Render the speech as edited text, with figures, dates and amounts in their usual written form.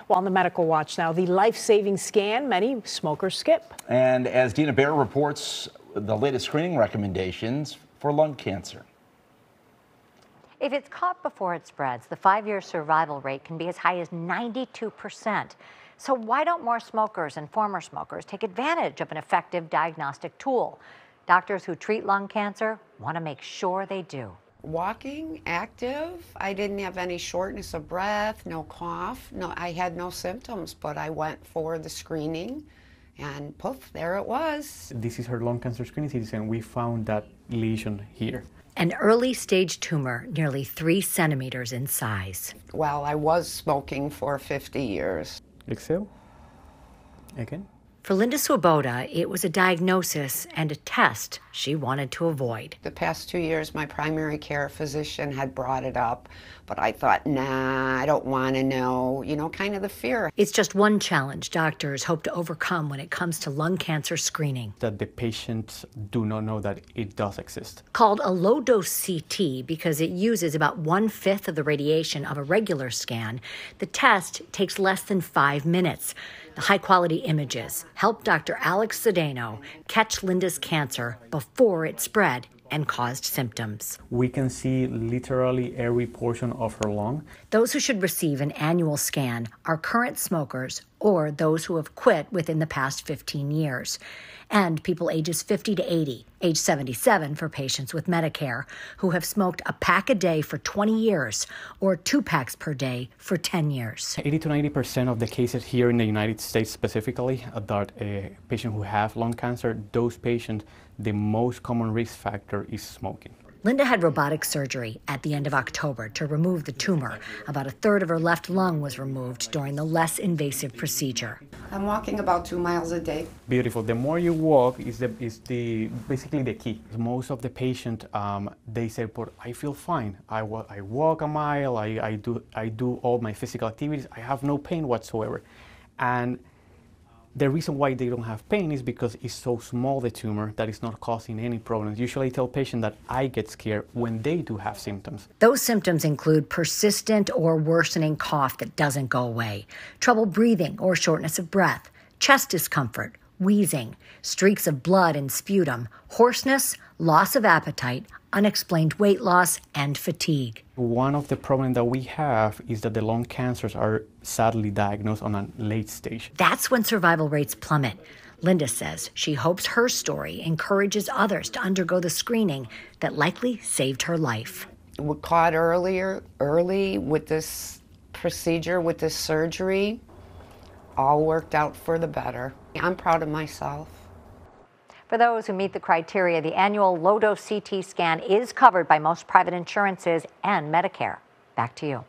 Well, on the Medical Watch now, the life-saving scan many smokers skip. And as Dina Bair reports, the latest screening recommendations for lung cancer. If it's caught before it spreads, the 5-year survival rate can be as high as 92%. So why don't more smokers and former smokers take advantage of an effective diagnostic tool? Doctors who treat lung cancer want to make sure they do. Walking, active. I didn't have any shortness of breath, no cough. No, I had no symptoms, but I went for the screening and poof, there it was. This is her lung cancer screening CT, and we found that lesion here. An early stage tumor nearly 3 centimeters in size. Well, I was smoking for 50 years. Exhale. Again. For Linda Swoboda, it was a diagnosis and a test she wanted to avoid. The past 2 years, my primary care physician had brought it up, but I thought, nah, I don't want to know, kind of the fear. It's just one challenge doctors hope to overcome when it comes to lung cancer screening. That the patients do not know that it does exist. Called a low-dose CT because it uses about 1/5 of the radiation of a regular scan, the test takes less than 5 minutes. The high-quality images helped Dr. Alex Sedano catch Linda's cancer before it spread and caused symptoms. We can see literally every portion of her lung. Those who should receive an annual scan are current smokers or those who have quit within the past 15 years, and people ages 50 to 80, age 77 for patients with Medicare, who have smoked a pack a day for 20 years or 2 packs per day for 10 years. 80 to 90% of the cases here in the United States specifically that patients who have lung cancer, those patients, the most common risk factor is smoking. Linda had robotic surgery at the end of October to remove the tumor. About 1/3 of her left lung was removed during the less invasive procedure. I'm walking about 2 miles a day. Beautiful. The more you walk is basically the key. Most of the patients, they say, but I feel fine. I walk a mile, I do all my physical activities, I have no pain whatsoever. And the reason why they don't have pain is because it's so small, the tumor, that it's not causing any problems. Usually I tell patients that I get scared when they do have symptoms. Those symptoms include persistent or worsening cough that doesn't go away, trouble breathing or shortness of breath, chest discomfort, wheezing, streaks of blood and sputum, hoarseness, loss of appetite, unexplained weight loss, and fatigue. One of the problems that we have is that the lung cancers are sadly diagnosed on a late stage. That's when survival rates plummet. Linda says she hopes her story encourages others to undergo the screening that likely saved her life. We caught early with this procedure, with this surgery, all worked out for the better. I'm proud of myself. For those who meet the criteria, the annual low-dose CT scan is covered by most private insurances and Medicare. Back to you.